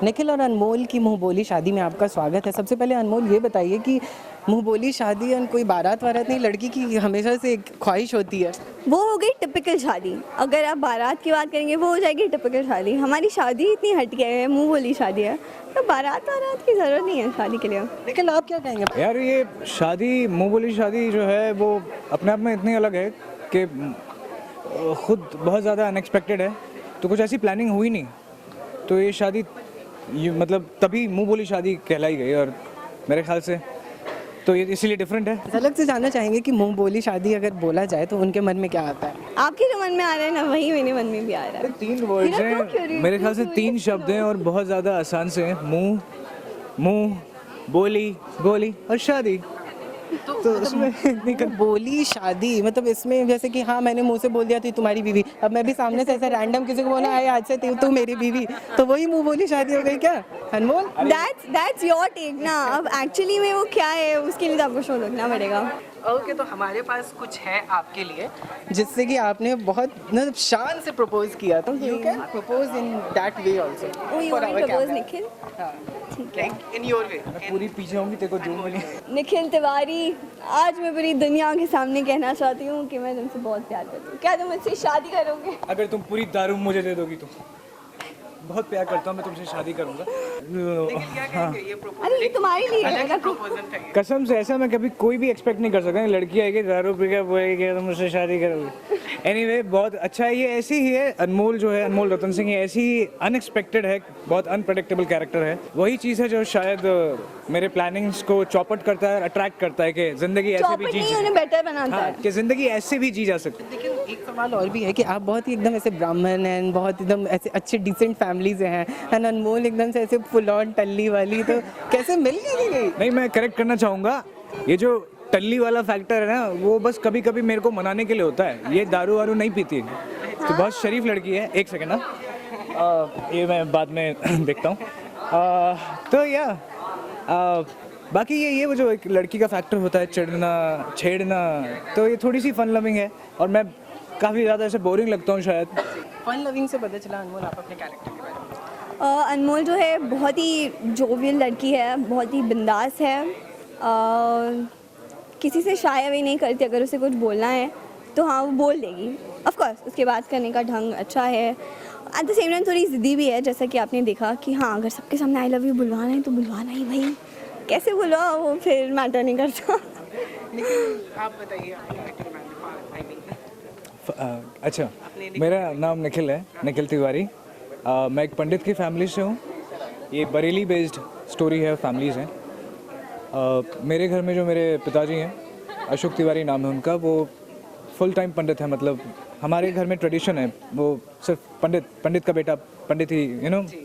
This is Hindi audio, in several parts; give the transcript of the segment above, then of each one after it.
निखिल और अनमोल की मुंह बोली शादी में आपका स्वागत है। सबसे पहले अनमोल ये बताइए कि मुंह बोली शादी कोई बारात वारात नहीं, लड़की की हमेशा से एक ख्वाहिश होती है। वो हो गई टिपिकल शादी। अगर आप बारात की बात करेंगे वो हो जाएगी टिपिकल शादी। हमारी शादी इतनी हटके है, मुंह बोली शादी है, तो बारात वारात की ज़रूरत नहीं है शादी के लिए। निखिल आप क्या कहेंगे? यार ये शादी मुंह बोली शादी जो है वो अपने आप में इतनी अलग है कि खुद बहुत ज़्यादा अनएक्सपेक्टेड है, तो कुछ ऐसी प्लानिंग हुई नहीं, तो ये शादी मतलब तभी मुंह बोली शादी कहलाई गई। और मेरे ख्याल से तो ये इसीलिए डिफरेंट है। झलक से जानना चाहेंगे कि मुंह बोली शादी अगर बोला जाए तो उनके मन में क्या आता है? आपके जो मन में आ रहा है ना, वही मेरे मन में भी आ रहा है। 3 वर्ड्स हैं मेरे ख्याल से, 3 शब्द हैं और बहुत ज़्यादा आसान से हैं। मुंह बोली बोली और शादी। तो इसमें बोली शादी मतलब इसमें जैसे कि हाँ मैंने मुंह से बोल दिया थी तुम्हारी बीवी, अब मैं भी सामने से ऐसे रैंडम किसी को बोला आए आज से तू मेरी बीवी, तो वही मुंह बोली शादी हो गई क्या अनमोल? That's your take ना। अब एक्चुअली में वो क्या है उसके लिए तो आपको शो देखना पड़ेगा। ओके, तो हमारे पास कुछ है आपके लिए जिससे कि आपने बहुत मतलब शान से प्रपोज किया, तो you can propose in that way also for our propose Nikhil. ठीक है, इन योर वे। पूरी पीछे होंगी तेरे को जूम में। निखिल तिवारी, आज मैं पूरी दुनिया के सामने कहना चाहती हूँ कि मैं तुमसे बहुत प्यार करती हूँ। क्या तुम मुझसे शादी करोगे? अगर तुम पूरी दारू मुझे दे दोगी तो बहुत प्यार करता हूँ, मैं तुमसे शादी करूँगा। अरे ये तुम्हारे लिए है ना। कसम से ऐसा मैं कभी कोई भी एक्सपेक्ट नहीं कर सकता। लड़की आएगी दारू पी के बोलेगी तुम मुझसे शादी करोगे। एनीवे बहुत अच्छा है, ये ऐसी ही है। अनमोल जो है, अनमोल रतन सिंह, ये ऐसी ही अनएक्सपेक्टेड है, बहुत अनप्रेडिक्टेबल कैरेक्टर है। वही चीज़ है जो शायद मेरे प्लानिंग्स को चौपट करता है, अट्रैक्ट करता है कि जिंदगी ऐसे भी जी, उन्हें बेटर बनाता है कि जिंदगी ऐसे भी जी जा सकती है। लेकिन एक सवाल और भी है कि आप बहुत ही एकदम ऐसे ब्राह्मण हैं, बहुत एकदम ऐसे अच्छे डिसेंट फैमिली से हैं, एंड अनमोल एकदम से ऐसे फुल ऑन टल्ली वाली, तो कैसे मिल गई? नहीं, मैं करेक्ट करना चाहूँगा, ये जो टल्ली वाला फैक्टर है ना, वो बस कभी कभी मेरे को मनाने के लिए होता है। ये दारू वारू नहीं पीती है, तो बहुत शरीफ लड़की है। एक सेकेंड ना, ये मैं बाद में देखता हूँ। तो या बाकी ये वो जो एक लड़की का फैक्टर होता है, चिढ़ना छेड़ना, तो ये थोड़ी सी फन लविंग है और मैं काफ़ी ज़्यादा ऐसे बोरिंग लगता हूँ शायद। फन लविंग से पता चला अनमोल आप अपने कैरेक्टर के बारे में। अनमोल जो है बहुत ही जोवियल लड़की है, बहुत ही बिंदास है, किसी से शाय अभी नहीं करती। अगर उसे कुछ बोलना है तो हाँ वो बोल देगी। ऑफ कोर्स उसके बात करने का ढंग अच्छा है, एट द सेम टाइम थोड़ी ज़िद्दी भी है, जैसा कि आपने देखा कि हाँ अगर सबके सामने आई लव यू बुलवाना है तो बुलवाना ही भाई, कैसे बुलवा वो फिर मैटर नहीं करता। लेकिन आप बताइए अच्छा, मेरा नाम निखिल है, निखिल तिवारी। मैं एक पंडित की फैमिली से हूँ। ये बरेली बेस्ड स्टोरी है, फैमिलीज़ हैं। मेरे घर में जो मेरे पिताजी हैं, अशोक तिवारी नाम है उनका, वो फुल टाइम पंडित है। मतलब हमारे घर में ट्रेडिशन है, वो सिर्फ पंडित का बेटा पंडित ही,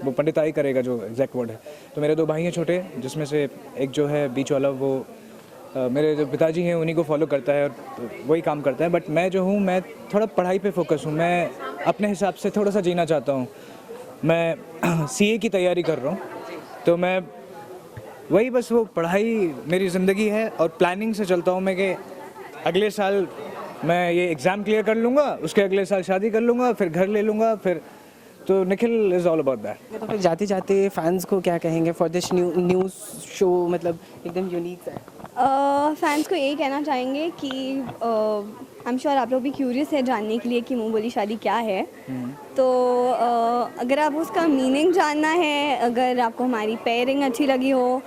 वो पंडिताई करेगा, जो एग्जैक्ट वर्ड है। तो मेरे 2 भाई हैं छोटे, जिसमें से एक जो है बीच वाला, वो मेरे जो पिताजी हैं उन्हीं को फॉलो करता है और वही काम करता है। बट मैं जो हूँ, मैं थोड़ा पढ़ाई पे फोकस हूँ। मैं अपने हिसाब से थोड़ा सा जीना चाहता हूँ। मैं सीए की तैयारी कर रहा हूँ, तो मैं वही बस वो पढ़ाई मेरी ज़िंदगी है और प्लानिंग से चलता हूँ मैं कि अगले साल मैं ये एग्ज़ाम क्लियर कर लूँगा, उसके अगले साल शादी कर लूँगा, फिर घर ले लूँगा, फिर तो Nikhil is all about that. तो फिर जाते जाते फैंस को क्या कहेंगे फॉर दिस न्यूज़ शो, मतलब एकदम यूनिक है। फैंस को यही कहना चाहेंगे कि आई एम श्योर आप लोग भी क्यूरियस है जानने के लिए कि मुंह बोली शादी क्या है। तो अगर आप उसका मीनिंग जानना है, अगर आपको हमारी पेयरिंग अच्छी लगी हो,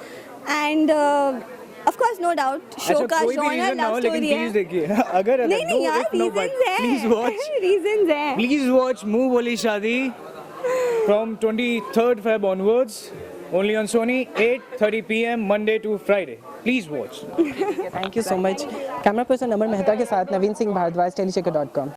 and of course no doubt show का जॉनर लव स्टोरी है। देखिए, अगर नहीं यार, रीजंस है। प्लीज वॉच मुंह बोली शादी from 23rd Feb onwards, only on Sony, 8:30 PM Monday to Friday. Please watch. Thank you so much. Camera person Amar Mehta के साथ नवीन सिंह भारद्वाज, टेलीचेकर.com।